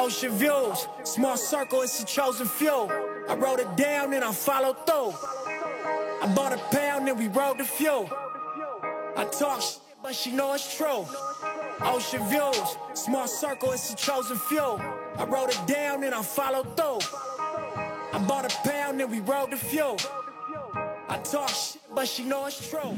Ocean views, small circle, it's a chosen few. I wrote it down and I followed through. I bought a pound and we rode the few. I talk shit, but she know it's true. Ocean views, small circle, it's a chosen few. I wrote it down and I followed through. I bought a pound and we rode the few. I talk shit, but she know it's true.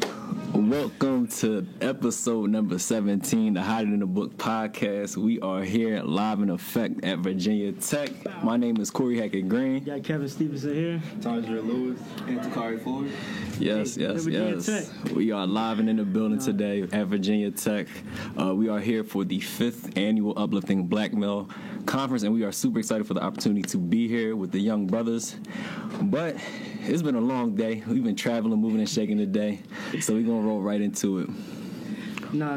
Welcome to episode number 17, the Hide in the Book podcast. We are here live in effect at Virginia Tech. My name is Corey Hackett Green. Got Kevin Stevenson here. Tajir Lewis and Takari Ford. Yes. We are live and in the building today at Virginia Tech. We are here for the 5th annual Uplifting Black Male Conference, and we are super excited for the opportunity to be here with the young brothers. But it's been a long day. We've been traveling, moving, and shaking today, so we're going to roll right into it.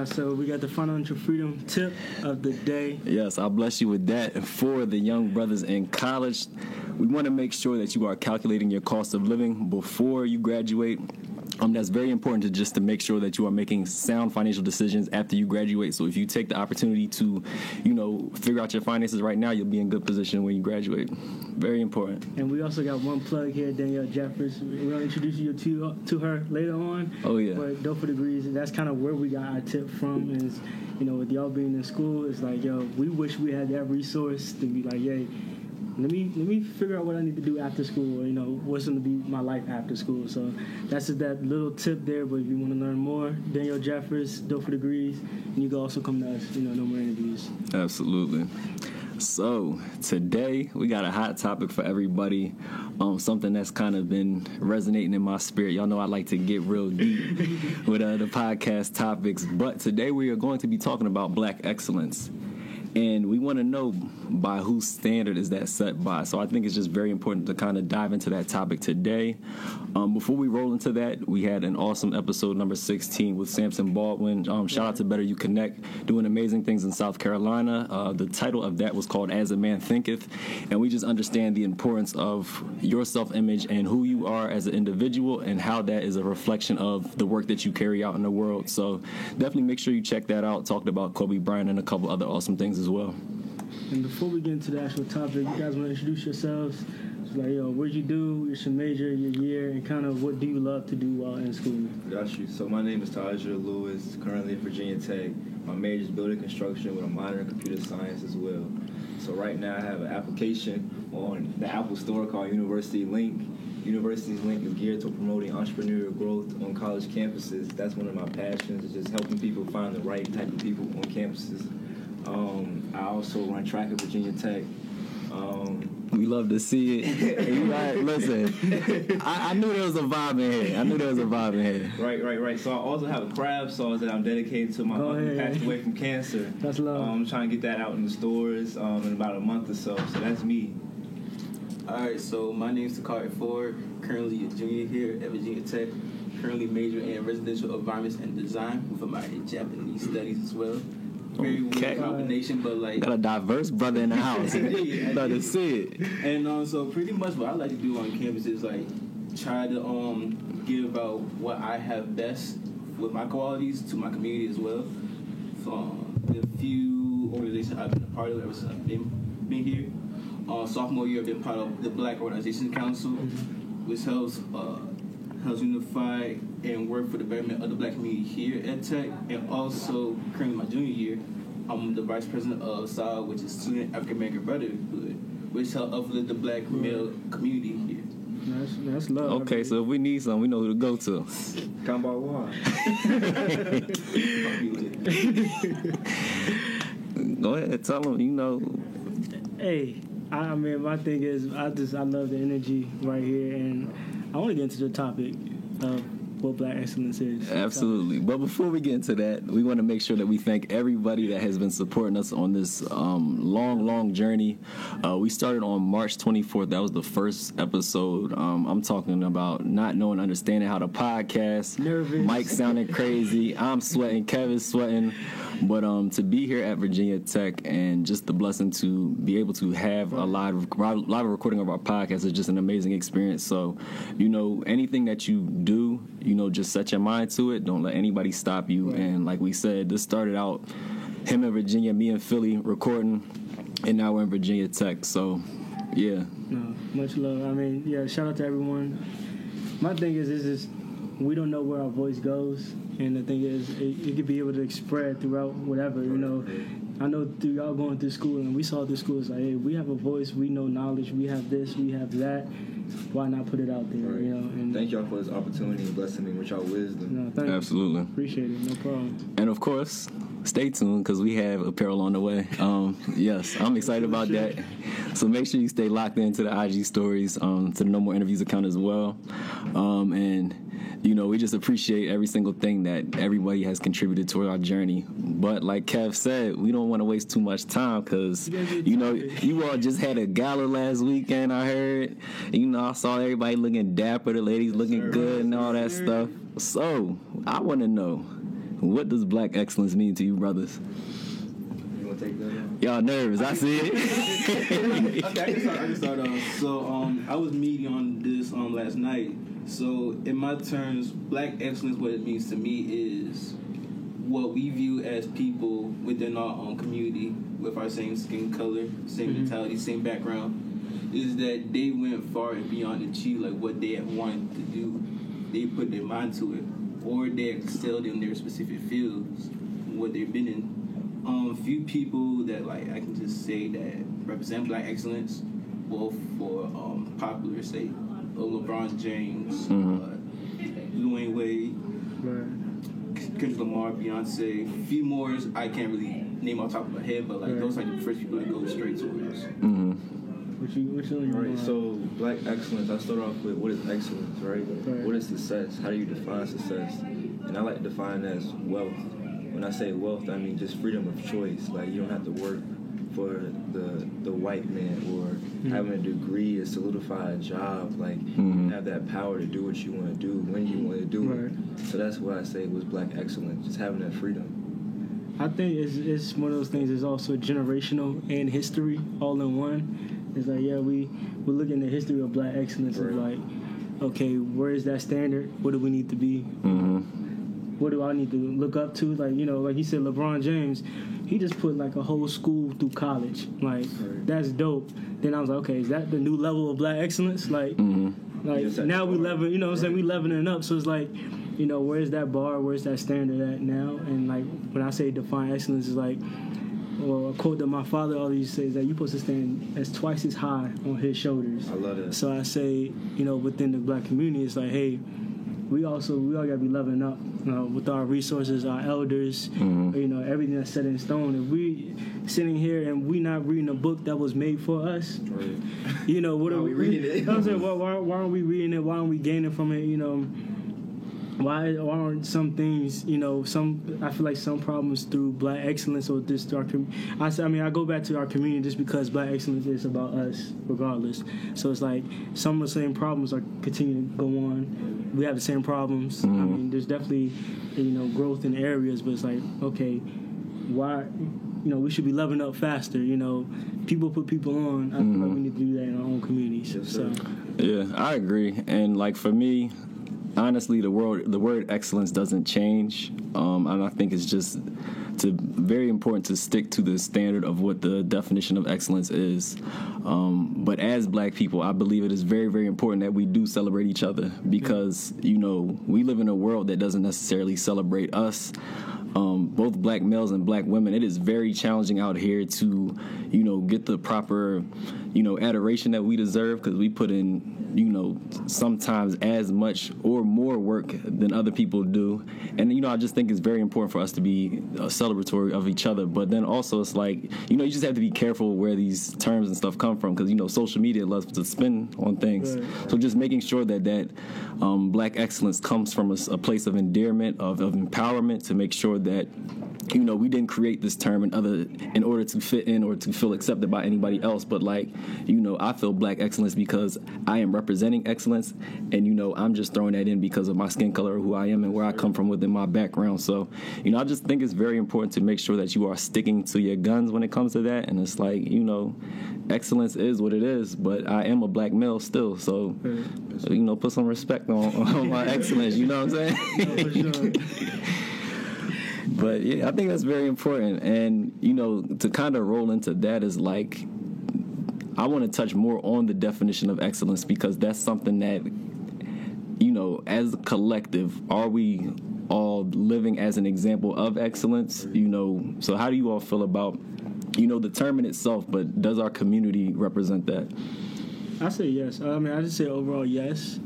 So we got the financial freedom tip of the day. Yes, I'll bless you with that. For the young brothers in college, we want to make sure that you are calculating your cost of living before you graduate. That's very important to make sure that you are making sound financial decisions after you graduate. So if you take the opportunity to, figure out your finances right now, you'll be in good position when you graduate. Very important. And we also got one plug here, Danielle Jeffers. We're going to introduce you to her later on. Oh, yeah. But Dope for Degrees, that's kind of where we got our tip from. Is, with y'all being in school, it's like, we wish we had that resource to be like, let me figure out what I need to do after school, or, what's going to be my life after school. So that's just that little tip there. But if you want to learn more, Danielle Jeffers, Dope for Degrees, and you can also come to us, no more interviews. Absolutely. So today we got a hot topic for everybody, something that's kind of been resonating in my spirit. Y'all know I like to get real deep with the podcast topics, but today we are going to be talking about Black excellence. And we want to know by whose standard is that set by. So I think it's just very important to kind of dive into that topic today. Before we roll into that, we had an awesome episode number 16 with Samson Baldwin. Shout out to Better You Connect, doing amazing things in South Carolina. The title of that was called As a Man Thinketh. And we just understand the importance of your self-image and who you are as an individual and how that is a reflection of the work that you carry out in the world. So definitely make sure you check that out. Talked about Kobe Bryant and a couple other awesome things as well. And before we get into the actual topic, you guys want to introduce yourselves? It's like, what'd you do, your major, your year, and kind of what do you love to do while in school? Got you. So my name is Tajir Lewis, currently at Virginia Tech. My major is building construction with a minor in computer science as well. So right now I have an application on the Apple Store called University Link. University Link is geared to promoting entrepreneurial growth on college campuses. That's one of my passions, is just helping people find the right type of people on campuses. I also run track at Virginia Tech. We love to see it. Listen, I knew there was a vibe in here. Right. So I also have a craft sauce that I'm dedicated to my uncle who passed away from cancer. That's love. I'm trying to get that out in the stores in about a month or so. So that's me. Alright, so my name is Takari Ford, currently a junior here at Virginia Tech, currently majoring in residential environments and design with a minor in Japanese studies as well. Very weird combination, but got a diverse brother in the house. Love to see it. And so pretty much what I like to do on campus is like try to give out what I have best with my qualities to my community as well. So the few organizations I've been a part of ever since I've been here. Sophomore year, I've been part of the Black Organization Council, which helps unify and work for the betterment of the Black community here at Tech. And also, currently my junior year, I'm the vice president of SAL, which is Student African American Brotherhood, which helps uplift the Black male community here. That's love. Okay, so if we need something, we know who to go to. Come by one. Go ahead, tell them, Hey, I mean, my thing is, I love the energy right here, and I want to get into the topic of what Black excellence is. Absolutely. But before we get into that, we want to make sure that we thank everybody that has been supporting us on this long journey. We started on March 24th. That was the first episode. I'm talking about not knowing, understanding how to podcast. Nervous. Mike sounding crazy. I'm sweating. Kevin's sweating. But to be here at Virginia Tech and just the blessing to be able to have a live recording of our podcast is just an amazing experience. So, anything that you do, just set your mind to it. Don't let anybody stop you. Right. And like we said, this started out him in Virginia, me in Philly recording. and now we're in Virginia Tech. So, yeah. No, much love. I mean, yeah, shout out to everyone. My thing is just we don't know where our voice goes, and the thing is, it could be able to spread throughout whatever, you know. I know through y'all going through school, and we saw through school, it's like, hey, we have a voice, we know knowledge, we have this, we have that. Why not put it out there, Right. you know? And Thank y'all for this opportunity and blessing me with y'all wisdom. no, thank you. Absolutely. Appreciate it, no problem. And of course, stay tuned because we have apparel on the way. Yes, I'm excited about that. So make sure you stay locked into the IG stories, to the No More Interviews account as well. And, you know, we just appreciate every single thing that everybody has contributed toward our journey. But like Kev said, we don't want to waste too much time because, you know, you all just had a gala last weekend, I heard. You know, I saw everybody looking dapper, the ladies looking good and all that stuff. So I want to know, what does Black excellence mean to you, brothers? You want to take that on? Y'all nervous, I see it. Okay, I can start off. So, I was meeting on this last night. So, in my terms, Black excellence, what it means to me is what we view as people within our own community with our same skin color, same mentality, same background, is that they went far and beyond to achieve like what they had wanted to do. They put their mind to it, or they excelled in their specific fields, what they've been in. Few people that like I can just say that represent Black excellence, both for popular say LeBron James, Dwayne Wade, Right. Kendrick Lamar, Beyonce. A few more I can't really name off the top of my head, but like those are the first people I go straight towards. Which one you Right, want? so Black excellence, I start off with what is excellence, right? Right. What is success? How do you define success? And I like to define it as wealth. When I say wealth, I mean just freedom of choice. Like you don't have to work for the white man or having a degree to solidify a job. Like you have that power to do what you want to do when you want to do Right. it. So that's what I say was Black excellence, just having that freedom. I think it's one of those things. It's also generational and history all in one. It's like, yeah, we're looking at the history of Black excellence. Of like, okay, where is that standard? What do we need to be? What do I need to look up to? Like, you know, like you said, LeBron James, he just put like a whole school through college. Like, that's dope. Then I was like, okay, is that the new level of Black excellence? Like, like Yes, now we level, you know what I'm saying? We leveling it up. So it's like, you know, where's that bar? Where's that standard at now? And like, when I say define excellence, is like, or a quote that my father always used to say is that you're supposed to stand as twice as high on his shoulders. I love that. So I say, you know, within the Black community, it's like, hey, we all gotta be leveling up with our resources, our elders, you know, everything that's set in stone. If we sitting here and we not reading a book that was made for us, Right. you know, what are we reading it? You know what I'm saying? Why aren't we reading it? Why aren't we gaining from it? You know, why aren't some things, you know, I feel like some problems through Black excellence or this I go back to our community just because Black excellence is about us regardless. So it's like some of the same problems are continuing to go on. We have the same problems. I mean, there's definitely, you know, growth in areas, but it's like, okay, why, you know, we should be leveling up faster. You know, people put people on. I feel like we need to do that in our own communities. Yes, So sir. Yeah, I agree. And like for me, honestly, the word excellence doesn't change. And I think it's just very important to stick to the standard of what the definition of excellence is. But as Black people, I believe it is very, very important that we do celebrate each other because, you know, we live in a world that doesn't necessarily celebrate us. Both Black males and Black women, it is very challenging out here to, you know, get the proper, you know, adoration that we deserve because we put in, you know, sometimes as much or more work than other people do. And, you know, I just think it's very important for us to be celebratory of each other. But then also it's like, you know, you just have to be careful where these terms and stuff come from because, you know, social media loves to spin on things. Right. So just making sure that Black excellence comes from a place of endearment, of empowerment to make sure that, you know, we didn't create this term in order to fit in or to feel accepted by anybody else. But like, you know, I feel Black excellence because I am representing excellence, and you know, I'm just throwing that in because of my skin color, who I am, and where I come from within my background. So, you know, I just think it's very important to make sure that you are sticking to your guns when it comes to that. And it's like, you know, excellence is what it is, but I am a Black male still, so you know, put some respect on my excellence. You know what I'm saying? for sure. But yeah, I think that's very important. And, you know, to kind of roll into that is like, I want to touch more on the definition of excellence, because that's something that, you know, as a collective, are we all living as an example of excellence? You know, so how do you all feel about, you know, the term in itself, but does our community represent that? I say yes. I mean, I just say overall yes.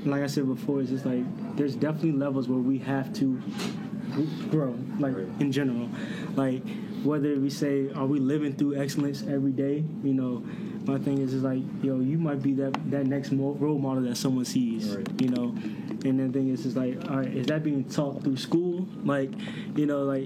Like I said before, it's just like there's definitely levels where we have to grow, like in general. Like whether we say, are we living through excellence every day? You know, my thing is like, yo, you might be that next role model that someone sees, you know. And the thing is like, all right, is that being taught through school? Like, you know, like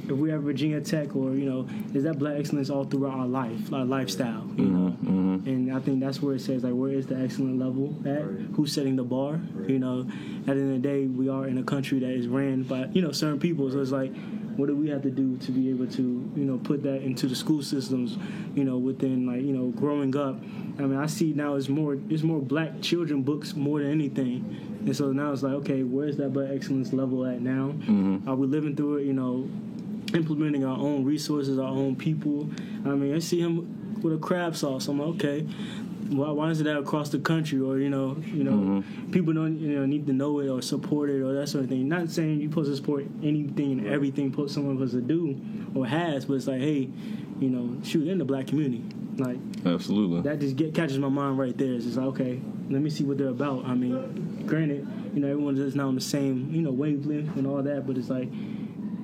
if we have Virginia Tech, or, you know, is that black excellence all throughout our life, our lifestyle, you know? And I think that's where it says, like, where is the excellent level at? Who's setting the bar? You know, at the end of the day, we are in a country that is ran by, you know, certain people. So it's like, what do we have to do to be able to, you know, put that into the school systems, you know, within, like, you know, growing up. I mean, I see now there's more black children books more than anything. And so now it's like, okay, where's that black excellence level at now? Are we living through it, you know, implementing our own resources, our own people? I mean, I see him with a crab sauce. I'm like, okay, why isn't that across the country? Or, you know, people don't, you know, need to know it or support it or that sort of thing. Not saying you're supposed to support anything and everything someone supposed to do or has, but it's like, hey, you know, shoot, in the black community, like, absolutely, that just catches my mind right there. It's just like, okay, let me see what they're about. I mean, granted, you know, everyone's just not on the same, you know, wavelength and all that, but it's like,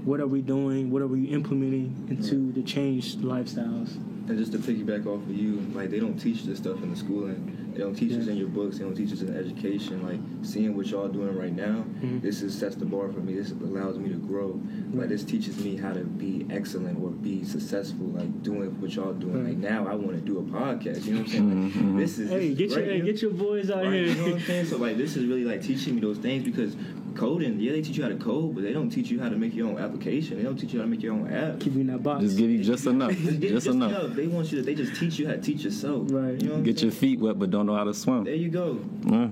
what are we doing? What are we implementing into the changed lifestyles? And just to piggyback off of you, like, they don't teach this stuff in the schooling. They don't teach us in your books. They don't teach us in education. Like, seeing what y'all doing right now, this sets the bar for me. This allows me to grow. Like, this teaches me how to be excellent or be successful, like, doing what y'all doing. Like, now I want to do a podcast. You know what I'm saying? Like, this is... Hey, get your boys out here. You know what I'm saying? So, like, this is really, like, teaching me those things, because coding, yeah, they teach you how to code, but they don't teach you how to make your own application. They don't teach you how to make your own app. Keep you in that box. Just give you just enough. just enough. They want you to, they just teach you how to teach yourself. Right. You know what Get your feet wet, but don't know how to swim. There you go. Yeah.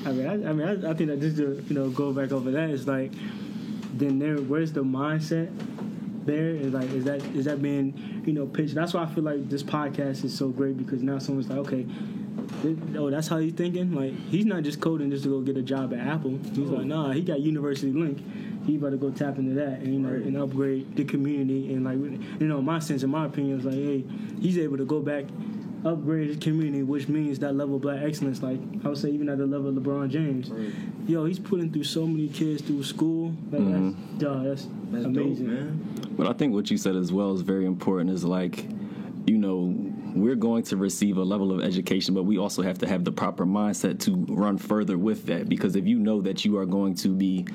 I think that just to, you know, go back over that, it's like, then where's the mindset there? Is like, is that being, you know, pitched? That's why I feel like this podcast is so great, because now someone's like, okay, that's how he's thinking. Like, he's not just coding just to go get a job at Apple. He's like, nah, he got University Link. He about to go tap into that and, you know, and upgrade the community. And, like, you know, my sense, in my opinion, is like, hey, he's able to go back, upgrade his community, which means that level of black excellence. Like, I would say even at the level of LeBron James. Yo, he's putting through so many kids through school. Like, that's amazing. Dope, man. But I think what you said as well is very important, is like, you know, we're going to receive a level of education, but we also have to have the proper mindset to run further with that. Because if you know that you are going to be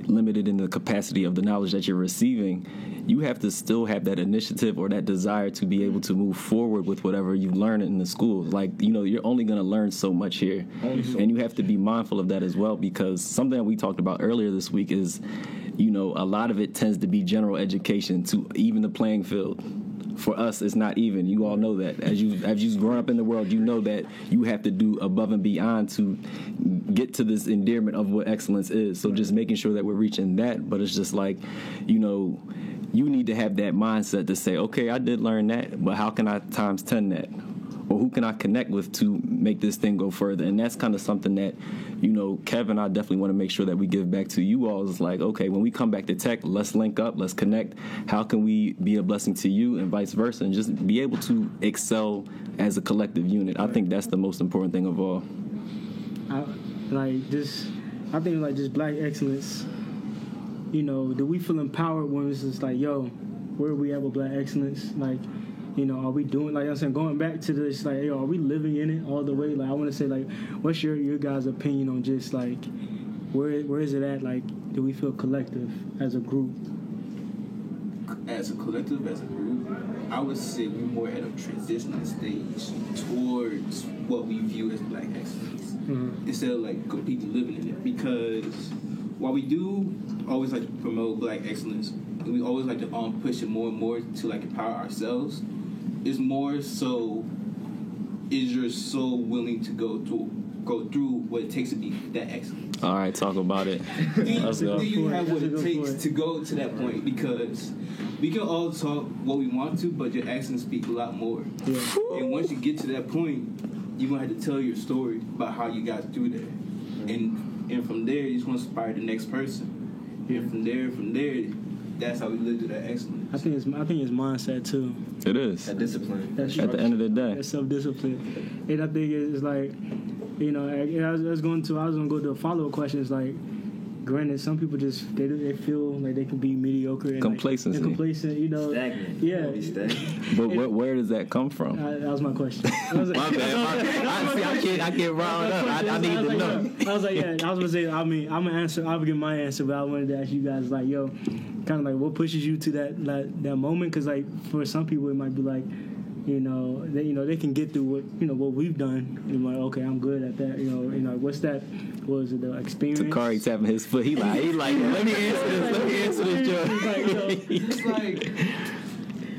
limited in the capacity of the knowledge that you're receiving, you have to still have that initiative or that desire to be able to move forward with whatever you learn in the school. Like, you know, you're only going to learn so much here. And you have to be mindful of that as well, because something that we talked about earlier this week is, you know, a lot of it tends to be general education to even the playing field. For us, it's not even. You all know that. As you've grown up in the world, you know that you have to do above and beyond to get to this endearment of what excellence is. So just making sure that we're reaching that. But it's just like, you know, you need to have that mindset to say, okay, I did learn that, but how can I times 10 that? Or who can I connect with to make this thing go further? And that's kind of something that, you know, Kevin, I definitely want to make sure that we give back to you all. Is like, okay, when we come back to tech, let's link up, let's connect. How can we be a blessing to you and vice versa, and just be able to excel as a collective unit? I think that's the most important thing of all. I think like just black excellence, you know, do we feel empowered when it's just like, yo, where we at with black excellence? Like, you know, are we doing, like I'm saying, going back to this, like, yo, are we living in it all the way? Like, I want to say, like, what's your guys' opinion on just, like, where is it at? Like, do we feel collective as a group? As a collective, as a group, I would say we're more at a transitional stage towards what we view as black excellence. Instead of, like, completely living in it. Because while we do always like to promote black excellence, and we always like to push it more and more to, like, empower ourselves, is more so, is your soul willing to go to go through what it takes to be that excellent. All right, talk about it. Let's go. Do you have what it Let's go takes for it. to go to that point? Because we can all talk what we want to, but your actions speak a lot more. Yeah. And once you get to that point, you're going to have to tell your story about how you got through there. And from there, you just want to inspire the next person. And from there, that's how we live to that excellence. I think it's mindset too. It is. That discipline. That's At the end of the day. That's self-discipline. And I think it's like, you know, I was going to go to a follow-up question. It's like, granted, some people just they feel like they can be mediocre and Complacency. Like, complacent, you know. Stagnant. Yeah. Be stagnant. But where does that come from? That was my question. That was My bad. I get riled up. I need to know. I was like, yeah. I was gonna say. I mean, I'm gonna answer. I'll give my answer, but I wanted to ask you guys, like, yo, kind of like, what pushes you to that moment? Because like, for some people, it might be like, you know, they can get through what we've done. And like, okay, I'm good at that. You know, what's that? What was it, the experience? Takari tapping his foot. He like, let me answer this, Joe. It's like,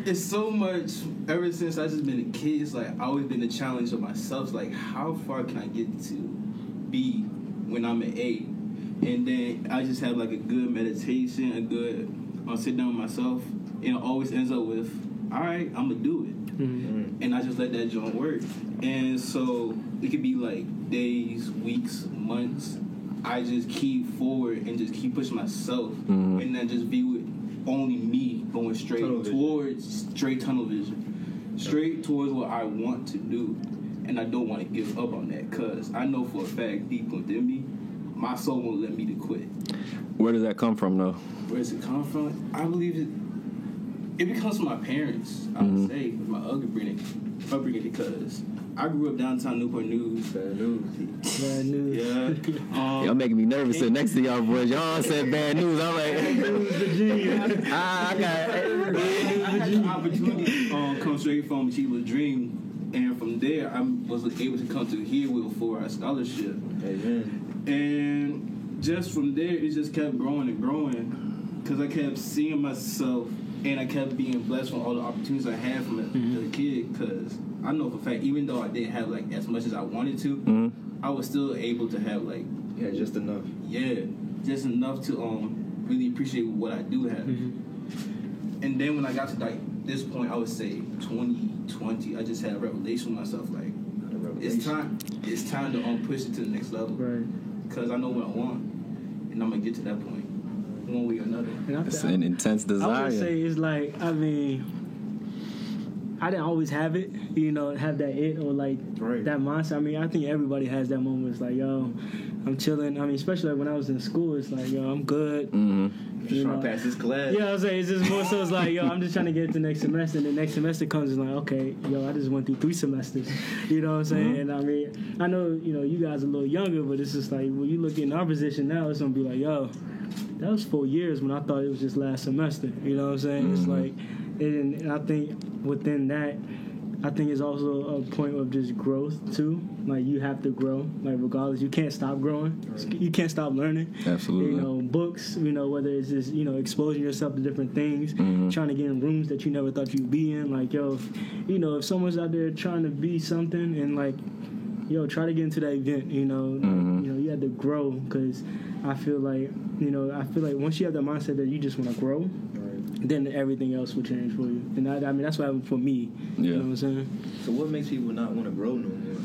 it's so much, ever since I just been a kid, it's like, I always been the challenge of myself. It's like, how far can I get to be when I'm an 8? And then I just have like a good meditation, I'll sit down with myself, and it always ends up with, all right, I'm going to do it. Mm-hmm. And I just let that joint work. And so it could be like days, weeks, months. I just keep forward and just keep pushing myself, and then just view it only me going straight tunnel vision, straight towards what I want to do. And I don't want to give up on that, because I know for a fact deep within me, my soul won't let me to quit. Where does that come from, though? Where does it come from? I believe it comes from my parents, I would say, with my upbringing, because I grew up downtown Newport News. Bad news. Bad news. Yeah. Y'all making me nervous sitting next to y'all boys. Y'all said bad news. I'm like, I got I had the opportunity come straight from Achiever's Dream, and from there I was able to come to here with a 4-hour scholarship. Amen. And just from there, it just kept growing and growing, because I kept seeing myself, and I kept being blessed from all the opportunities I had from as a kid. Because I know for a fact, even though I didn't have like as much as I wanted to, I was still able to have like Just enough. just enough to really appreciate what I do have. And then when I got to like this point, I would say 2020, I just had a revelation with myself, like, it's time to push it to the next level. Right. Because I know what I want, and I'm gonna get to that point one way or another. And it's an intense I desire. would say it's like, I mean, I didn't always have it, you know, have that it or like that mindset. I mean, I think everybody has that moment. It's like, yo, I'm chilling. I mean, especially like when I was in school, it's like, yo, I'm good. Just trying to pass this class. Yeah, I was saying, it's just more so it's like, yo, I'm just trying to get to next semester, and the next semester comes, it's like, okay, yo, I just went through 3 semesters. You know what I'm saying? And I mean, I know, you know, you guys are a little younger, but it's just like, when you look in our position now, it's gonna be like, yo, that was 4 years when I thought it was just last semester. You know what I'm saying? It's like, and I think within that, I think it's also a point of just growth too. Like, you have to grow, like, regardless. You can't stop growing. You can't stop learning. Absolutely. You know, books, you know, whether it's just, you know, exposing yourself to different things, trying to get in rooms that you never thought you'd be in. Like, yo, you know, if someone's out there trying to be something, and like, yo, try to get into that event, you know. You know, you have to grow, because I feel like once you have that mindset that you just want to grow, then everything else will change for you. And I mean, that's what happened for me. Yeah. You know what I'm saying? So what makes people not want to grow no more?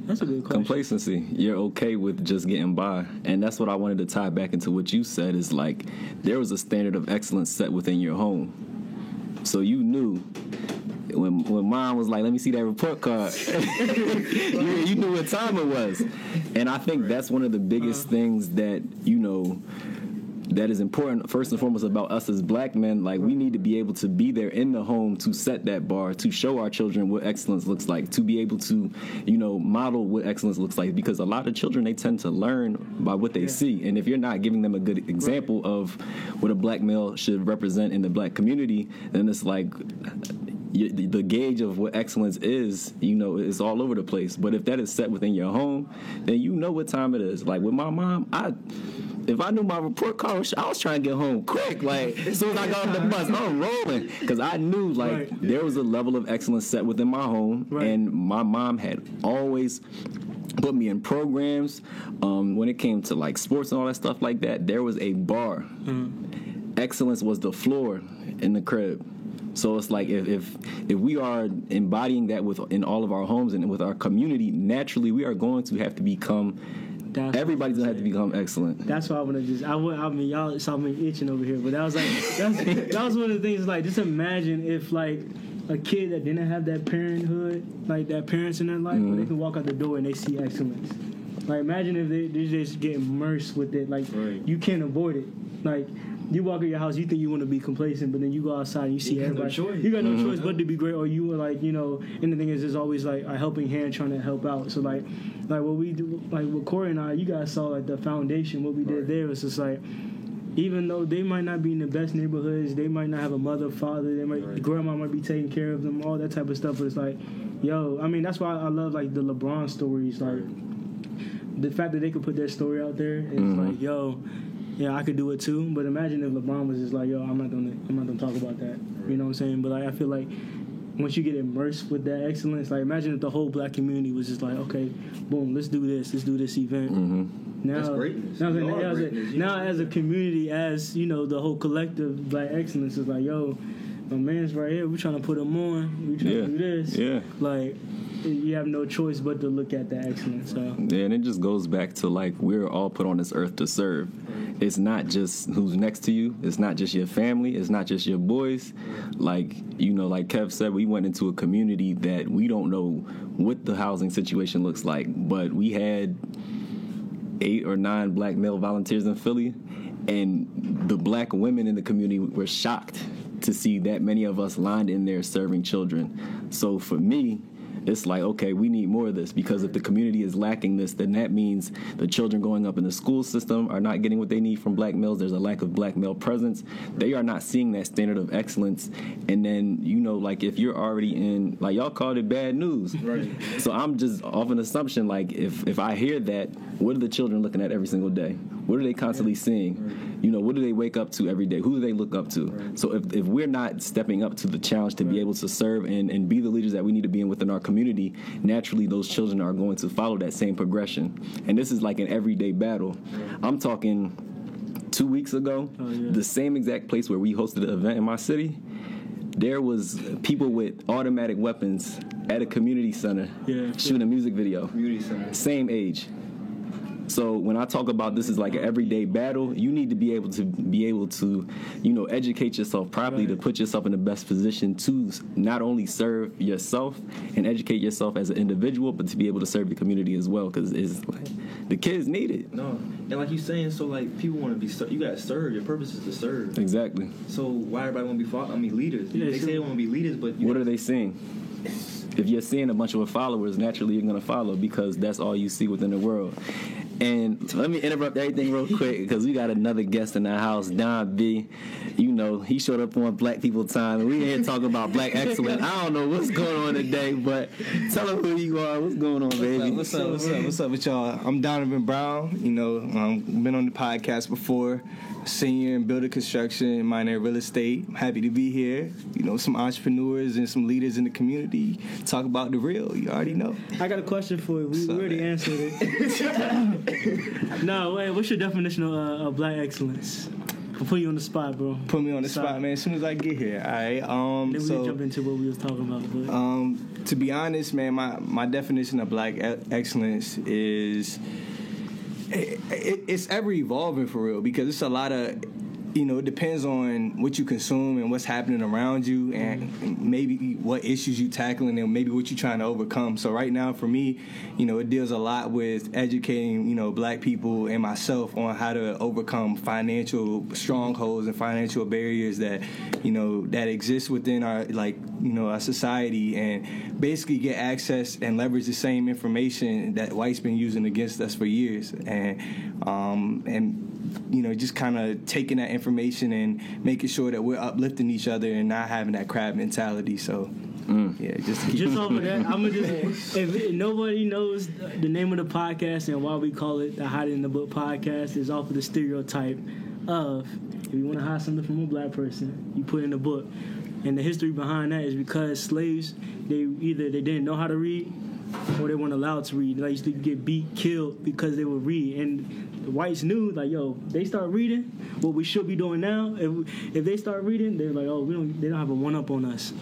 That's a good question. Complacency. You're okay with just getting by. And that's what I wanted to tie back into what you said, is like, there was a standard of excellence set within your home. So you knew when mom was like, let me see that report card, you knew what time it was. And I think that's one of the biggest things that, you know, that is important, first and foremost, about us as black men. Like, we need to be able to be there in the home to set that bar, to show our children what excellence looks like, to be able to, you know, model what excellence looks like. Because a lot of children, they tend to learn by what they see. And if you're not giving them a good example of what a black male should represent in the black community, then it's like, the gauge of what excellence is, you know, is all over the place. But if that is set within your home, then you know what time it is. Like, with my mom, if I knew my report card, I was trying to get home quick. Like, as soon as I got on the bus, I'm rolling. Because I knew, like, there was a level of excellence set within my home. And my mom had always put me in programs. When it came to like sports and all that stuff like that, there was a bar. Excellence was the floor in the crib. So it's like if we are embodying that in all of our homes and with our community, naturally we are going to have to become. Everybody's gonna have to become excellent. That's why I want to just. I mean, y'all saw me itching over here, but that was like that was one of the things. Like, just imagine if like a kid that didn't have that parenthood, like that parents in their life, where they can walk out the door and they see excellence. Like, imagine if they just get immersed with it. Like, you can't avoid it. Like, you walk in your house, you think you want to be complacent, but then you go outside and you see everybody. You got no choice but to be great, or you were like, you know. And the thing is, there's always like a helping hand trying to help out. So like what we do, like with Corey and I, you guys saw like the foundation. What we did there was just like, even though they might not be in the best neighborhoods, they might not have a mother, father, they might grandma might be taking care of them, all that type of stuff. But it's like, yo, I mean, that's why I love like the LeBron stories, like the fact that they could put their story out there. It's like, yo. Yeah, I could do it too, but imagine if LeBron was just like, yo, I'm not gonna talk about that. You know what I'm saying? But like, I feel like once you get immersed with that excellence, like imagine if the whole black community was just like, okay, boom, let's do this event. Now, that's greatness. Now as a community, as you know, the whole collective black excellence is like, yo, my man's right here. We're trying to put him on. We're trying to do this. Yeah. Like, you have no choice but to look at the excellence. So. Yeah, and it just goes back to like we're all put on this earth to serve. It's not just who's next to you. It's not just your family. It's not just your boys. Like, you know, like Kev said, we went into a community that we don't know what the housing situation looks like, but we had 8 or 9 black male volunteers in Philly, and the black women in the community were shocked to see that many of us lined in there serving children. So for me, it's like, okay, we need more of this, because if the community is lacking this, then that means the children going up in the school system are not getting what they need from black males. There's a lack of black male presence. They are not seeing that standard of excellence. And then, you know, like if you're already in, like y'all called it bad news. Right. So I'm just off an assumption, like if I hear that, what are the children looking at every single day? What are they constantly seeing? You know, what do they wake up to every day? Who do they look up to? So if we're not stepping up to the challenge to be able to serve and be the leaders that we need to be in within our community, naturally those children are going to follow that same progression. And this is like an everyday battle. I'm talking 2 weeks ago, the same exact place where we hosted an event in my city, there was people with automatic weapons at a community center shooting a music video. Community center. Same age. So when I talk about this is like an everyday battle, you need to be able to, you know, educate yourself properly to put yourself in the best position to not only serve yourself and educate yourself as an individual, but to be able to serve the community as well, because it's like the kids need it. No, and like you saying, so like people want to be you got to serve. Your purpose is to serve. Exactly. So why everybody want to be leaders? They say they want to be leaders, but what are they seeing? If you're seeing a bunch of followers, naturally you're going to follow, because that's all you see within the world. And let me interrupt everything real quick, because we got another guest in the house, Don B. You know, he showed up on Black People Time, and we here talking about black excellence. I don't know what's going on today, but tell them who you are. What's going on, baby? What's up with y'all? I'm Donovan Brown. You know, been on the podcast before. Senior in building construction, minor in real estate. I'm happy to be here. You know, some entrepreneurs and some leaders in the community. Talk about the real. You already know. I got a question for you. We already answered it. No, wait. What's your definition of black excellence? I'll put you on the spot, bro. Put me on the spot, man. As soon as I get here. All right. Then we can jump into what we was talking about. But. To be honest, man, my definition of black excellence is. It's ever evolving for real, because it's a lot of, you know, it depends on what you consume and what's happening around you, and maybe what issues you tackling and maybe what you're trying to overcome. So right now for me, you know, it deals a lot with educating, you know, black people and myself on how to overcome financial strongholds and financial barriers that, you know, that exist within our, like, you know, our society, and basically get access and leverage the same information that white's been using against us for years, and you know, just kind of taking that information and making sure that we're uplifting each other and not having that crab mentality. So, yeah, just off of that, I'm gonna just, if nobody knows the name of the podcast and why we call it the Hiding in the Book podcast, is off of the stereotype of, if you want to hide something from a black person, you put in a book. And the history behind that is because slaves, they didn't know how to read, or they weren't allowed to read. They used to get beat, killed because they would read. And the whites knew, like, yo, they start reading what we should be doing now. If they start reading, they're like, oh, they don't have a one-up on us.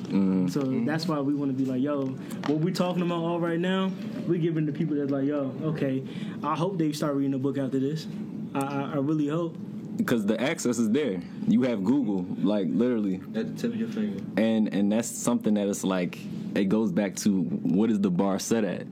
So that's why we want to be like, yo, what we're talking about all right now, we're giving to people that's like, yo, okay, I hope they start reading the book after this. I really hope. Because the access is there. You have Google, like, literally. At the tip of your finger. And that's something that it's like, it goes back to what is the bar set at?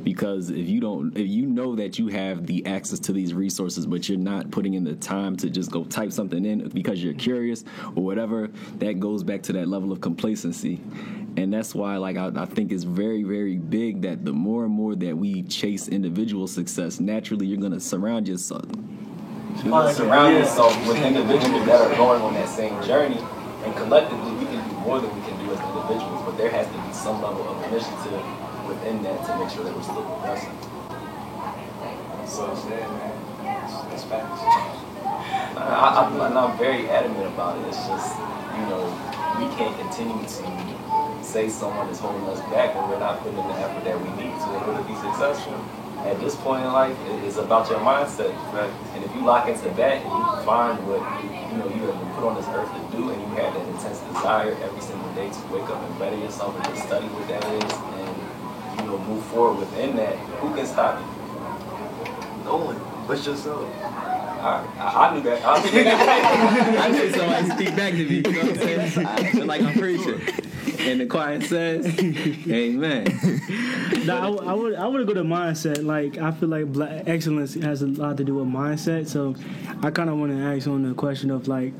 Because if you know that you have the access to these resources, but you're not putting in the time to just go type something in because you're curious or whatever, that goes back to that level of complacency. And that's why, like, I think it's very, very big that the more and more that we chase individual success, naturally you're going to surround yourself. You're going to surround yourself with individuals that are going on that same journey, and collectively we can do more than we can do as individuals, but there has to be some level of initiative within that to make sure that we're still progressing. So that's facts. I'm very adamant about it. It's just, we can't continue to say someone is holding us back when we're not putting in the effort that we need to in order to be successful. At this point in life, it's about your mindset. Right? And if you lock into that and you find what you have been put on this earth to do, and you have that intense desire every single day to wake up and better yourself and to study what that is, and move forward within that, who can stop you? No one, but yourself. I knew that. I knew somebody speak back to me. You know what I'm saying? I feel like I'm preaching. And the choir says, amen. I would go to mindset. Like, I feel like Black excellence has a lot to do with mindset. So I kind of want to ask on the question of, like,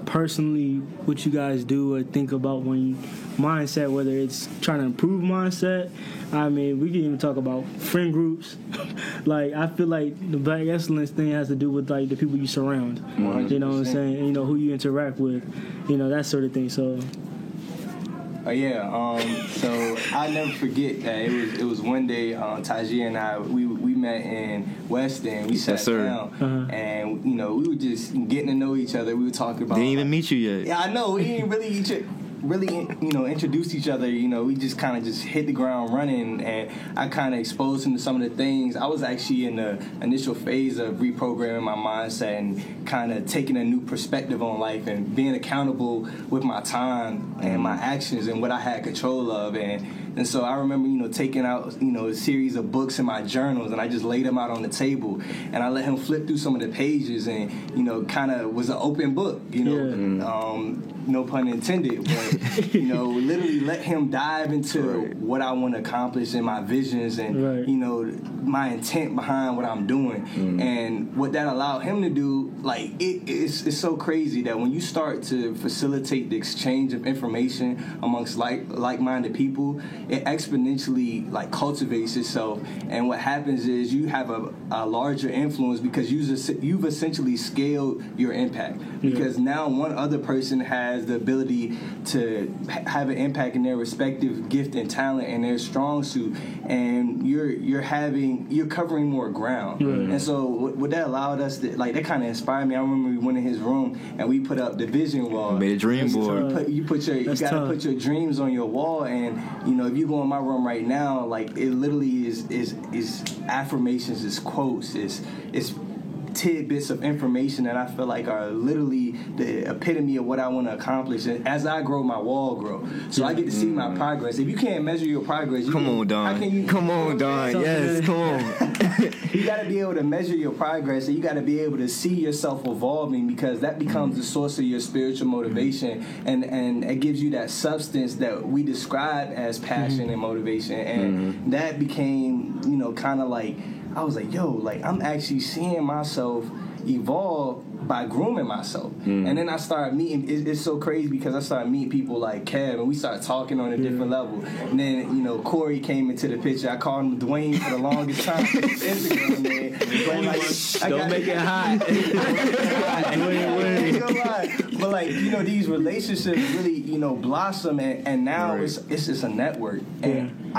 personally, what you guys do or think about when mindset, whether it's trying to improve mindset. I mean, we can even talk about friend groups. Like, I feel like the Black excellence thing has to do with, like, the people you surround. 100%. You know what I'm saying? And, who you interact with. That sort of thing. So... So I'll never forget that it was one day Tajir and I we met in West End. We sat down and we were just getting to know each other. We were talking about. Didn't even meet you yet. Yeah, I know. We didn't really introduce each other. We just kind of just hit the ground running, and I kind of exposed him to some of the things. I was actually in the initial phase of reprogramming my mindset and kind of taking a new perspective on life and being accountable with my time and my actions and what I had control of. And so I remember, taking out, a series of books in my journals, and I just laid them out on the table, and I let him flip through some of the pages, and, kind of was an open book, no pun intended, but, literally let him dive into what I want to accomplish and my visions and, my intent behind what I'm doing. And what that allowed him to do, like, it's so crazy that when you start to facilitate the exchange of information amongst like-minded people, it exponentially, like, cultivates itself. And what happens is you have a larger influence because you've essentially scaled your impact. Because now one other person has the ability to have an impact in their respective gift and talent and their strong suit, and you're covering more ground. And so what that allowed us to, like, that kind of inspired me. I remember we went in his room and we put up the vision wall. Made a dream board. You gotta put your dreams on your wall, and if you go in my room right now, like, it literally is affirmations, it's quotes, it's tidbits of information that I feel like are literally the epitome of what I want to accomplish. And as I grow, my wall grow. So I get to see my progress. If you can't measure your progress, Come on, Don. Yes, come on. You got to be able to measure your progress, and you got to be able to see yourself evolving, because that becomes the source of your spiritual motivation, and it gives you that substance that we describe as passion and motivation. And that became, kind of like, I was like, I'm actually seeing myself evolve by grooming myself. And then I started meeting, it's so crazy because I started meeting people like Kev, and we started talking on a different level. And then, Corey came into the picture. I called him Dwayne for the longest time. Instagram, man. Don't make it hot. But, like, these relationships really, blossom, and now it's just a network. And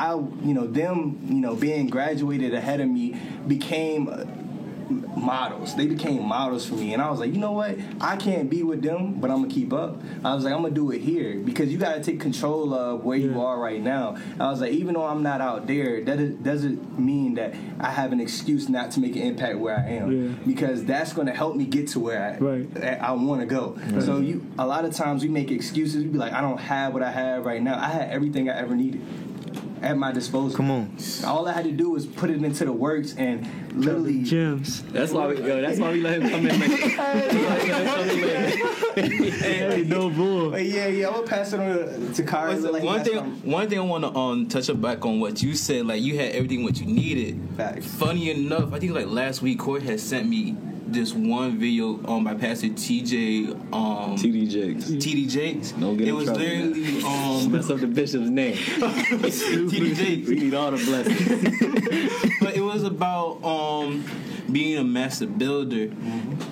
them, being graduated ahead of me became models. They became models for me, and I was like, you know what? I can't be with them, but I'm gonna keep up. I was like, I'm gonna do it here because you gotta take control of where you are right now. I was like, even though I'm not out there, that doesn't mean that I have an excuse not to make an impact where I am, because that's gonna help me get to where I want to go. So a lot of times we make excuses. We be like, I don't have what I have right now. I had everything I ever needed at my disposal. Come on. All I had to do was put it into the works and literally gems. That's why we let him come in. Hey, no bull. But yeah, I'm gonna pass it on to Kari. One thing I want to touch up back on what you said. Like, you had everything what you needed. Facts. Funny enough, I think like last week, Corey had sent me this one video by Pastor TD Jakes. Don't get it in was trouble. literally Mess up the bishop's name. TD Jakes. We need all the blessings. But it was about being a master builder,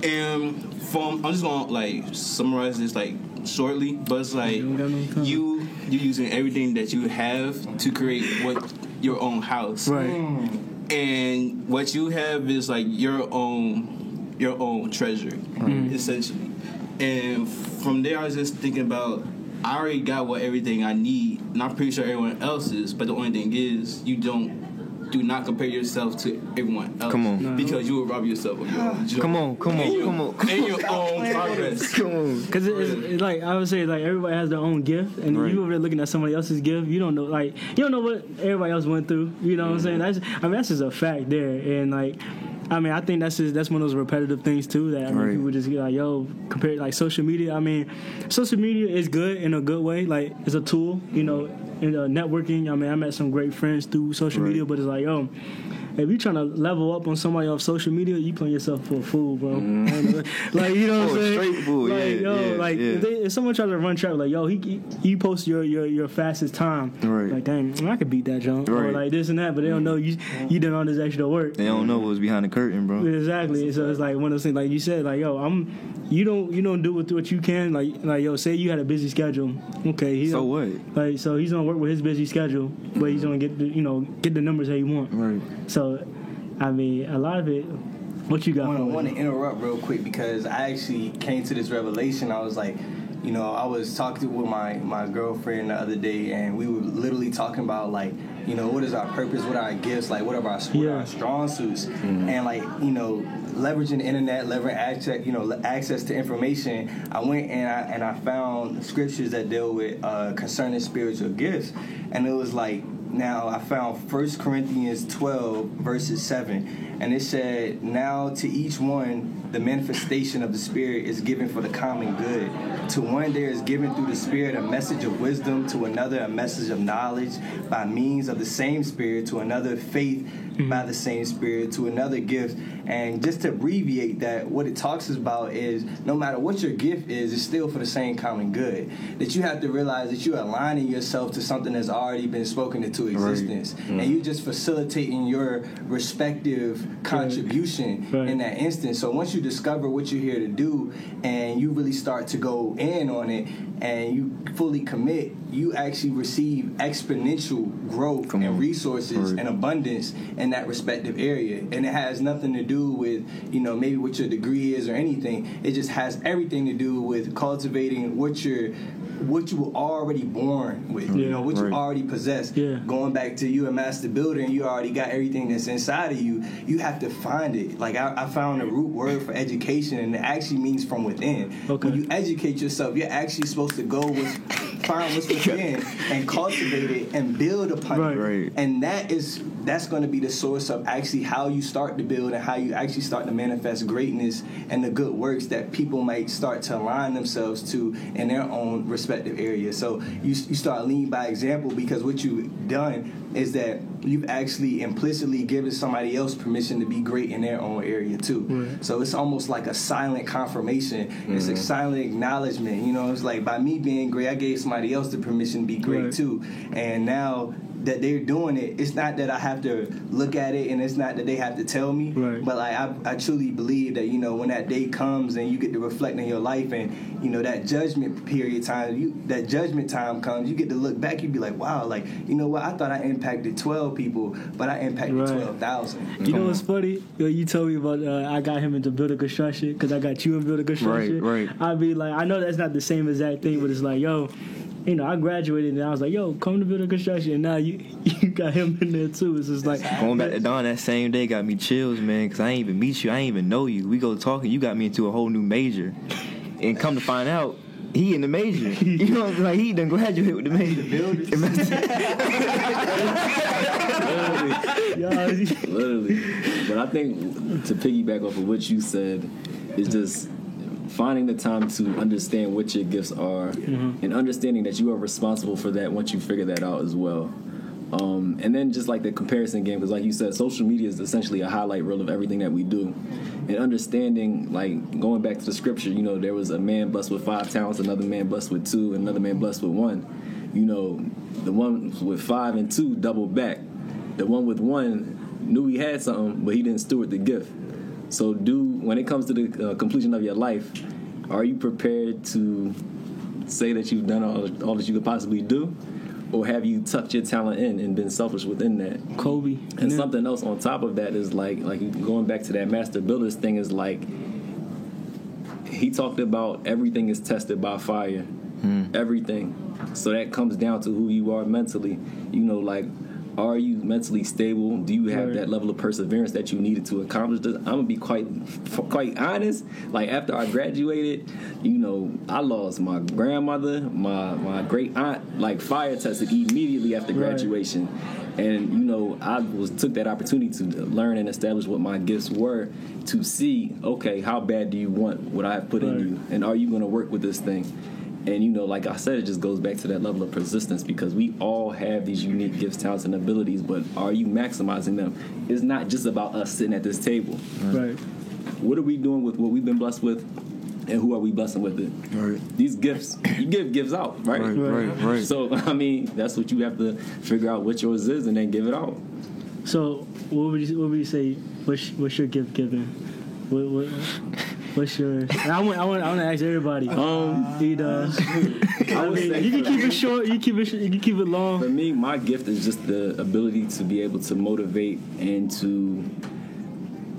and I'm just gonna like summarize this like shortly, but it's like you're using everything that you have to create your own house, right? And what you have is like your own treasure, essentially. And from there, I was just thinking about, I already got everything I need, and I'm pretty sure everyone else is. But the only thing is, do not compare yourself to everyone else. Come on. Because you will rob yourself of your own joy. Come on. And your own progress. Come on. Because it's like, I would say, like, everybody has their own gift, and you over there looking at somebody else's gift, you don't know what everybody else went through. You know what I'm saying? That's just a fact there. And like, I mean, I think that's one of those repetitive things too that people just get like, compare like social media. I mean, social media is good in a good way. Like, it's a tool, in networking. I mean, I met some great friends through social media, but it's like, if you're trying to level up on somebody off social media, you playing yourself for a fool, bro. Like, you know what I'm saying? Straight fool, if someone tries to run track, like, he posts your fastest time. Right. Like, dang, I could beat that jump. Right. Or like this and that, but they don't know you did all this extra work. They don't know what's behind the curtain, bro. Exactly. So it's like one of those things, like you said, like, you don't do what you can. Like, say you had a busy schedule. Okay. So what? Like, so he's gonna work with his busy schedule, but he's gonna get the numbers that he want. Right. So, I mean, a lot of it. What you got? I want to interrupt real quick because I actually came to this revelation. I was like, I was talking with my girlfriend the other day, and we were literally talking about like, what is our purpose, what are our gifts, like what are our strong suits, and like, leveraging the internet, leveraging access to information. I went and I found scriptures that deal with concerning spiritual gifts, and it was like, now I found 1 Corinthians 12 verses 7, and it said, now to each one the manifestation of the Spirit is given for the common good. To one there is given through the Spirit a message of wisdom, to another a message of knowledge by means of the same Spirit, to another faith by the same Spirit, to another gift. And just to abbreviate that, what it talks about is no matter what your gift is, it's still for the same common good. That you have to realize that you're aligning yourself to something that's already been spoken into existence. And you're just facilitating your respective contribution in that instance. So once you discover what you're here to do and you really start to go in on it and you fully commit, you actually receive exponential growth and resources and abundance in that respective area. And it has nothing to do with, maybe what your degree is or anything. It just has everything to do with cultivating what you were already born with, what you already possess. Going back to you a master builder and you already got everything that's inside of you, you have to find it. Like I found the root word for education, and it actually means from within. When you educate yourself, you're actually supposed to go find what's within and cultivate it and build upon it. And that's going to be the source of actually how you start to build and how you actually start to manifest greatness and the good works that people might start to align themselves to in their own respective areas. So you start leading by example, because what you've done is that you've actually implicitly given somebody else permission to be great in their own area too. So it's almost like a silent confirmation. It's a silent acknowledgement. It's like by me being great, I gave somebody else the permission to be great too. And now that they're doing it, it's not that I have to look at it, and it's not that they have to tell me. Right. But like I truly believe that, you know, when that day comes and you get to reflect on your life, and you know that judgment period time, that judgment time comes, you get to look back. You be like, wow, like, you know what? I thought I impacted 12 people, but I impacted 12,000. You know what's funny? You told me about I got him into building construction because I got you in building construction. Right. I'd be like, I know that's not the same exact thing, but it's like, yo, you know, I graduated and I was like, yo, come to building construction, and now you got him in there too. It's just like Going back to Don, that same day got me chills, man, because I ain't even meet you. I ain't even know you. We go talking. You got me into a whole new major. And come to find out, he in the major. You know, like he done graduated with the major. Literally. But I think to piggyback off of what you said is just finding the time to understand what your gifts are and understanding that you are responsible for that once you figure that out as well. And then just like the comparison game, because like you said, social media is essentially a highlight reel of everything that we do. And understanding, like going back to the scripture, you know, there was a man blessed with 5 talents, another man blessed with 2, another man blessed with 1. You know, the one with 5 and 2 doubled back. The one with 1 knew he had something, but he didn't steward the gift. So when it comes to the completion of your life, are you prepared to say that you've done all that you could possibly do? Or have you tucked your talent in and been selfish within that? Kobe. And something else on top of that is like going back to that master builders thing is like, he talked about everything is tested by fire. Everything. So that comes down to who you are mentally. You know, like, are you mentally stable? Do you have that level of perseverance that you needed to accomplish this? I'm gonna be quite honest. Like after I graduated, you know, I lost my grandmother, my great aunt, like fire tested immediately after graduation. And you know, I took that opportunity to learn and establish what my gifts were, to see, okay, how bad do you want what I have put in you, and are you gonna work with this thing? And, you know, like I said, it just goes back to that level of persistence, because we all have these unique gifts, talents, and abilities, but are you maximizing them? It's not just about us sitting at this table. Right. What are we doing with what we've been blessed with, and who are we blessing with it? Right. These gifts, you give gifts out, right? Right. So, I mean, that's what you have to figure out what yours is and then give it out. So, what would you say, what's your gift giving? What's your? I want to ask everybody. You can keep it short. You can keep it long. For me, my gift is just the ability to be able to motivate and to.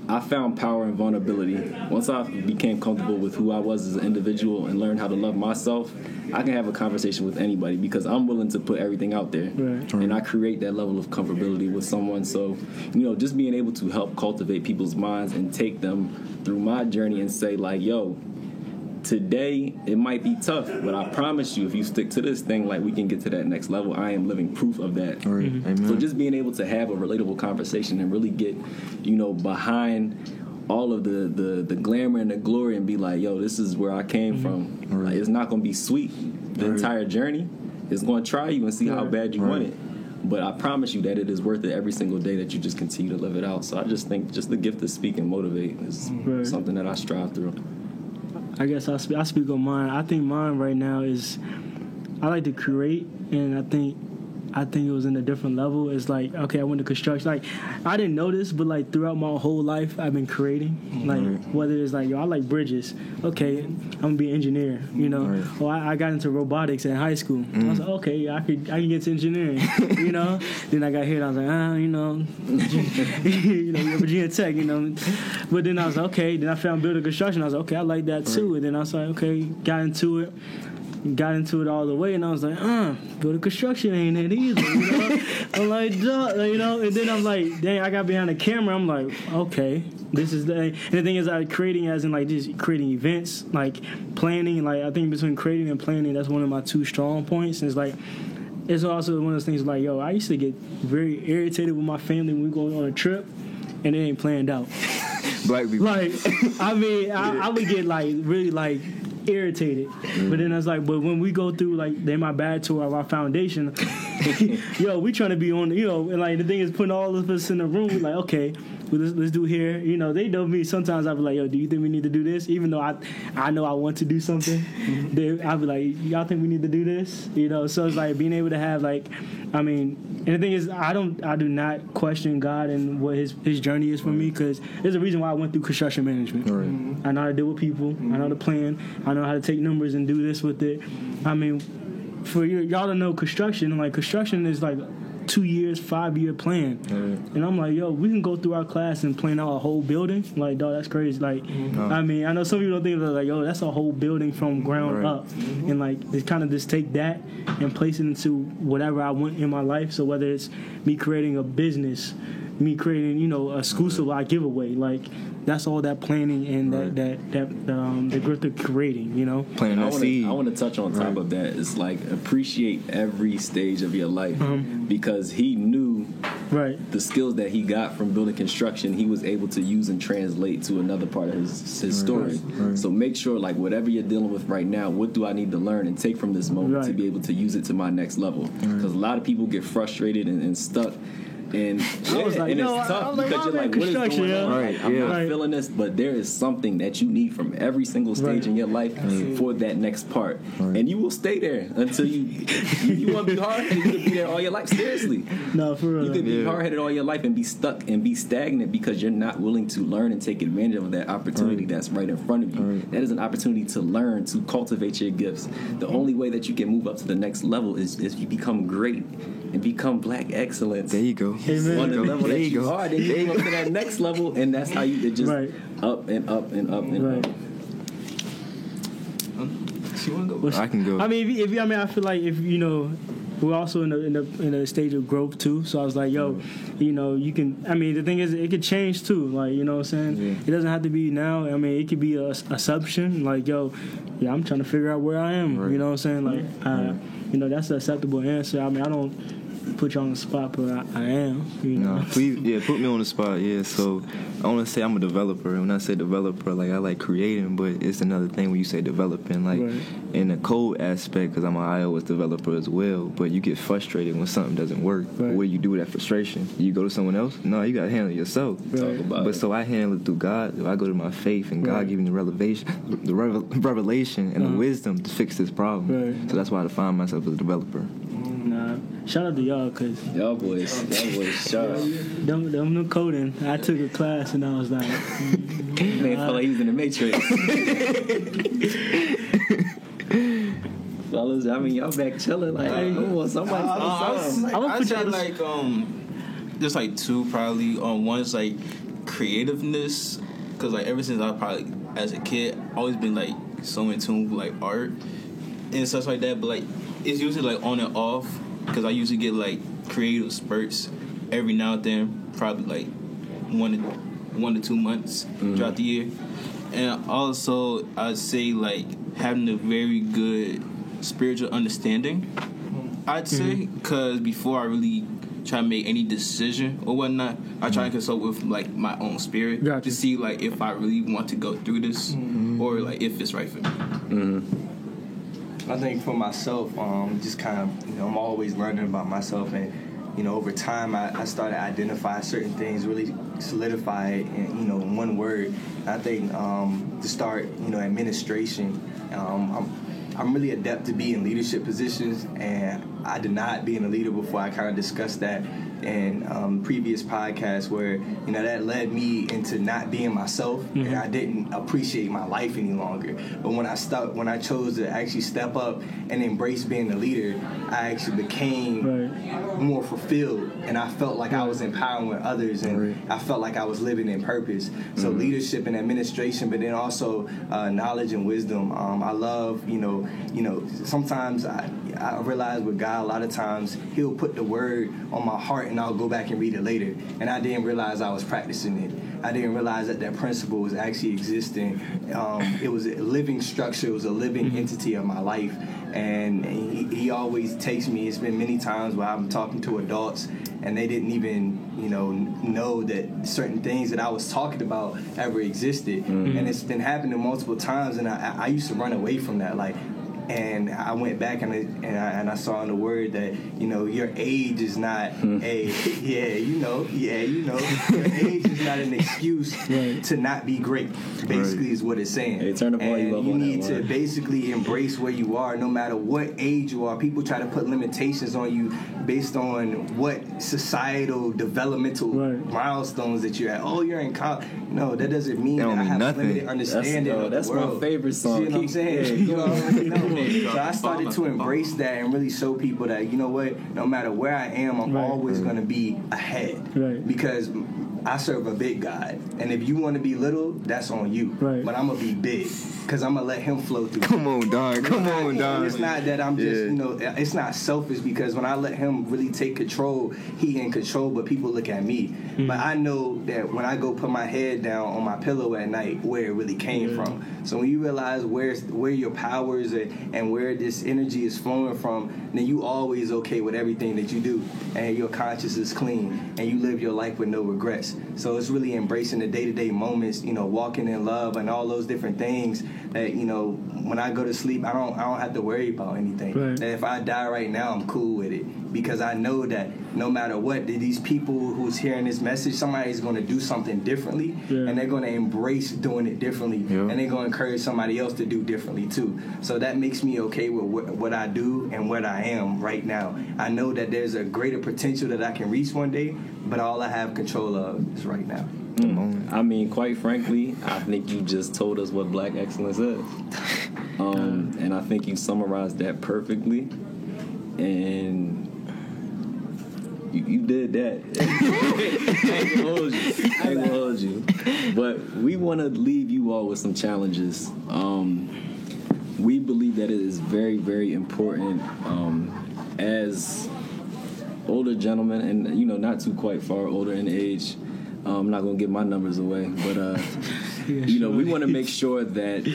I found power in vulnerability. Once I became comfortable with who I was as an individual and learned how to love myself, I can have a conversation with anybody because I'm willing to put everything out there. Right. And I create that level of comfortability with someone. So, you know, just being able to help cultivate people's minds and take them through my journey and say, like, yo, today it might be tough, but I promise you, if you stick to this thing, like, we can get to that next level. I am living proof of that. Right. Mm-hmm. So just being able to have a relatable conversation and really get, you know, behind all of the glamour and the glory and be like, yo, this is where I came from. Right. Like, it's not going to be sweet the entire journey. It's going to try you and see how bad you want it. But I promise you that it is worth it every single day that you just continue to live it out. So I just think just the gift of speak and motivate is something that I strive through. I guess I speak on mine. I think mine right now is I like to create, and I think it was in a different level. It's like, okay, I went to construction. Like, I didn't know this, but like throughout my whole life, I've been creating. Like, whether it's like, yo, I like bridges. Okay, I'm gonna be an engineer. You know, or I got into robotics in high school. I was like, okay, I can get to engineering. You know, then I got here and I was like, you know, you're Virginia Tech. You know, but then I was like, okay. Then I found building construction. I was like, okay, I like that too. And then I was like, okay, got into it all the way, and I was like, building construction ain't it either, you know? I'm like, duh, you know? And then I'm like, dang, I got behind the camera, I'm like, okay, this is the... And the thing is, I creating as in, like, just creating events, like, planning, like, I think between creating and planning, that's one of my 2 strong points, and it's like, it's also one of those things like, yo, I used to get very irritated with my family when we go on a trip, and it ain't planned out. Black people. Like, I mean, I would get, like, really, like, irritated, but then I was like, but when we go through like my bad tour of our foundation, yo, we trying to be on, and like the thing is putting all of us in the room, like, okay, well, let's do here. They know me. Sometimes I'll be like, yo, do you think we need to do this? Even though I know I want to do something, I'll be like, y'all think we need to do this? So it's like being able to have and the thing is, I do not question God and what his journey is for me, because there's a reason why I went through construction management. Right. I know how to deal with people. I know how to plan. I know how to take numbers and do this with it. For y'all to know construction is like 2 years, 5-year plan. Right. And I'm like, yo, we can go through our class and plan out a whole building. Like, dog, that's crazy. Like, I know some people don't think like, yo, that's a whole building from ground up. And like, it's kind of just take that and place it into whatever I want in my life. So whether it's me creating a business, me creating, a school supply giveaway, like, that's all that planning and the growth of creating, Planting that seed. I want to touch on top of that. It's like appreciate every stage of your life, because he knew the skills that he got from building construction, he was able to use and translate to another part of his story. Right. So make sure, like, whatever you're dealing with right now, what do I need to learn and take from this moment to be able to use it to my next level? Because a lot of people get frustrated and stuck. And I was like, and it's tough because you're like, what is going on? I'm not feeling this, but there is something that you need from every single stage in your life for that next part. And you will stay there until you want to be hard-headed, you can be there all your life. Seriously. No, for real. You can be hard-headed all your life and be stuck and be stagnant because you're not willing to learn and take advantage of that opportunity that's right in front of you. That is an opportunity to learn, to cultivate your gifts. The only way that you can move up to the next level is if you become great and become black excellence. There you go. Amen. On the level that you are, then you go up to that next level, and that's how you just up and up and up and up. You want to go? I can go. I feel like if we're also in a stage of growth too. So I was like, yo, you can. The thing is, it could change too. Like, you know what I'm saying? Yeah. It doesn't have to be now. It could be a assumption. Like, yo, I'm trying to figure out where I am. Right. You know what I'm saying? Like, that's an acceptable answer. I don't put you on the spot, but I am. No, please, put me on the spot. Yeah, so I want to say I'm a developer. When I say developer, like, I like creating, but it's another thing when you say developing, like in the code aspect, because I'm an iOS developer as well. But you get frustrated when something doesn't work. Right. Where you do with that frustration? You go to someone else? No, you got to handle it yourself. Right. So I handle it through God. I go to my faith, and God give me the revelation and the wisdom to fix this problem. Right. So that's why I define myself as a developer. Nah, shout out to y'all, cause y'all boys, sharp. Them no coding. I took a class and I was like, man, felt like he was in the Matrix. Fellas, y'all back chilling like, somebody. I'd say like there's like two probably. One is like creativeness, cause like ever since I probably as a kid always been like so in tune with like art and stuff like that, but like it's usually like on and off, because I usually get like creative spurts every now and then, probably like 1 to 2 months throughout the year. And also I'd say like having a very good spiritual understanding, I'd say, because before I really try to make any decision or whatnot, I try to consult with like my own spirit to see like if I really want to go through this or like if it's right for me. I think for myself, just kind of, I'm always learning about myself, and over time I started to identify certain things, really solidify it in one word. I think to start administration, I'm really adept to be in leadership positions, and I did not being a leader before. I kind of discussed that in previous podcasts where that led me into not being myself, and I didn't appreciate my life any longer. But when I chose to actually step up and embrace being a leader, I actually became more fulfilled, and I felt like I was empowering others, and I felt like I was living in purpose. So leadership and administration, but then also knowledge and wisdom. I love sometimes I realize with God, a lot of times He'll put the word on my heart and I'll go back and read it later, and I didn't realize I was practicing it. I didn't realize that principle was actually existing. It was a living structure. It was a living entity of my life, and he always takes me. It's been many times where I'm talking to adults and they didn't even know that certain things that I was talking about ever existed, and it's been happening multiple times, and I used to run away from that. Like, And I went back and I saw in the word that, you know, your age is not your age is not an excuse to not be great. Basically, is what it's saying. Hey, turn the volume up you on that need to one. basically embrace where you are, no matter what age you are. People try to put limitations on you based on what societal developmental milestones that you're at. Oh, you're in college. No, that doesn't mean that I have limited understanding of that's the world. my favorite song. See what I'm saying? You already know. So I started to embrace that and really show people that, you know what, no matter where I am, I'm always going to be ahead. Because I serve a big God. And if you want to be little, that's on you. But I'm going to be big because I'm going to let him flow through. Come on, dog. Come on, dog. It's not that I'm just, you know, it's not selfish because when I let him really take control, he in control, but people look at me. But I know that when I go put my head down on my pillow at night, where it really came from. So when you realize where your powers and where this energy is flowing from, then you always okay with everything that you do. And your conscience is clean. And you live your life with no regrets. So it's really embracing the day-to-day moments, you know, walking in love and all those different things that, you know, when I go to sleep, I don't have to worry about anything. That if I die right now, I'm cool with it. Because I know that no matter what, these people who's hearing this message, somebody's going to do something differently, and they're going to embrace doing it differently, and they're going to encourage somebody else to do differently too. So that makes me okay with what I do and what I am right now. I know that there's a greater potential that I can reach one day, but all I have control of is right now. I mean, quite frankly, I think you just told us what Black excellence is. And I think you summarized that perfectly. And you did that. I ain't gonna hold you. But we want to leave you all with some challenges. We believe that it is very, very important as older gentlemen, and, you know, not too quite far older in age. I'm not going to give my numbers away, but, you know, we want to make sure that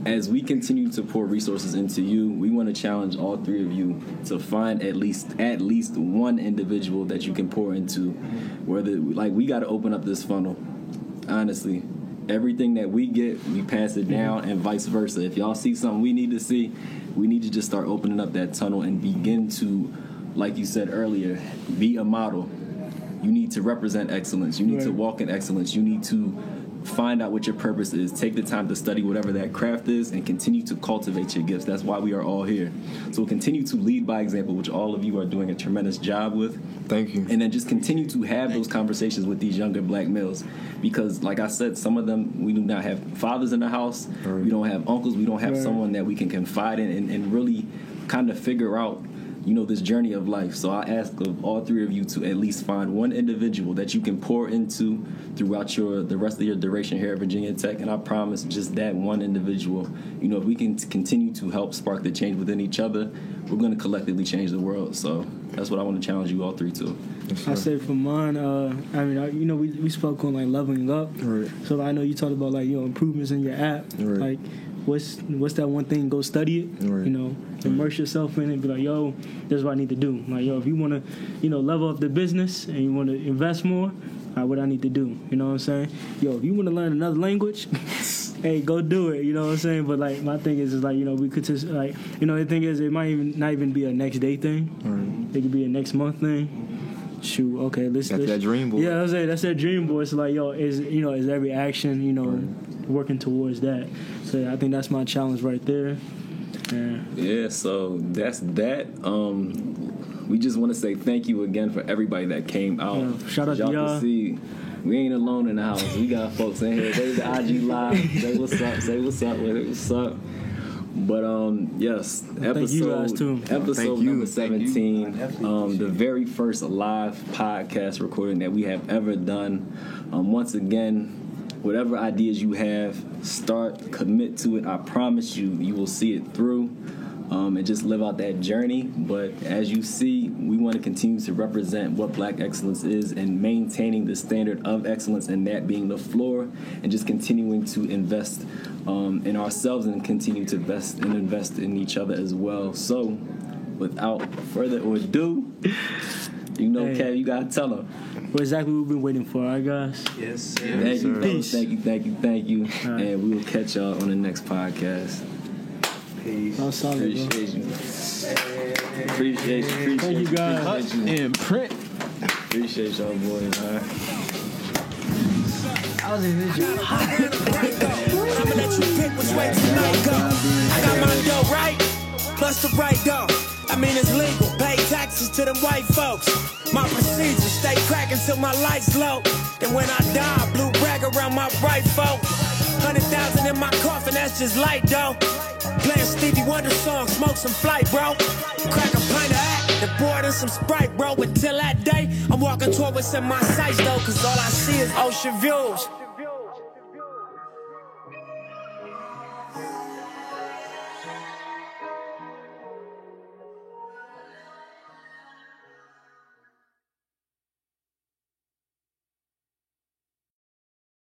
as we continue to pour resources into you, we want to challenge all three of you to find at least one individual that you can pour into. Whether, like, we got to open up this funnel, honestly. Everything that we get, we pass it down, and vice versa. If y'all see something we need to see, we need to just start opening up that tunnel and begin to, like you said earlier, be a model. You need to represent excellence. You need to walk in excellence. You need to find out what your purpose is. Take the time to study whatever that craft is and continue to cultivate your gifts. That's why we are all here. So continue to lead by example, which all of you are doing a tremendous job with. Thank you. And then just continue to have those conversations with these younger Black males. Because, like I said, some of them, we do not have fathers in the house. We don't have uncles. We don't have someone that we can confide in and really kind of figure out, you know, this journey of life. So I ask of all three of you to at least find one individual that you can pour into throughout the rest of your duration here at Virginia Tech. And I promise just that one individual, you know, if we can continue to help spark the change within each other, we're going to collectively change the world. So that's what I want to challenge you all three to. I say for mine, I mean, you know, we spoke on, like, leveling up. So I know you talked about, like, you know, improvements in your app. Like, what's that one thing? Go study it. You know, immerse yourself in it. Be like, yo, this is what I need to do. Like, yo, if you want to, you know, level up the business and you want to invest more, what I need to do. You know what I'm saying? Yo, if you want to learn another language, hey, go do it. You know what I'm saying? But, like, my thing is like, you know, we could just, like, you know, the thing is, it might not even be a next day thing. It could be a next month thing. Shoot, okay, let's that dream board. Yeah, I was saying that's that dream board. So, like, yo, is every action, you know, working towards that. So yeah, I think that's my challenge right there. Yeah, so that's that. We just want to say thank you again for everybody that came out. Shout out to y'all. Can see, we ain't alone in the house. We got folks in here. There's the IG live. Say what's up. Say what's up. What's up. But yes, episode number 17, the very first live podcast recording that we have ever done. Once again, whatever ideas you have, commit to it. I promise you will see it through. And just live out that journey. But as you see, we want to continue to represent what Black excellence is and maintaining the standard of excellence, and that being the floor, and just continuing to invest in ourselves and continue to invest in each other as well. So without further ado, you know, Kev, you got to tell them. What exactly we've been waiting for, all right, guys? Yes. Thank you, Peace. Thank you. Right. And we will catch y'all on the next podcast. Peace. That was solid, bro. Appreciate you. Appreciate you. Thank you, guys. Appreciate you. In print. Appreciate y'all boys, man. I was in this job. I'ma let you pick which way tonight go. I got my dough right, plus the right dough. I mean it's legal, pay taxes to them white folks. My procedure, stay cracking till my lights low. Then when I die, blue rag around my right folk. 100,000 in my coffin, that's just light though. Playing Stevie Wonder songs, smoke some flight, bro. Crack a pint of act, the board and some Sprite, bro. Until that day, I'm walking toward what's in my sights though. Cause all I see is ocean views.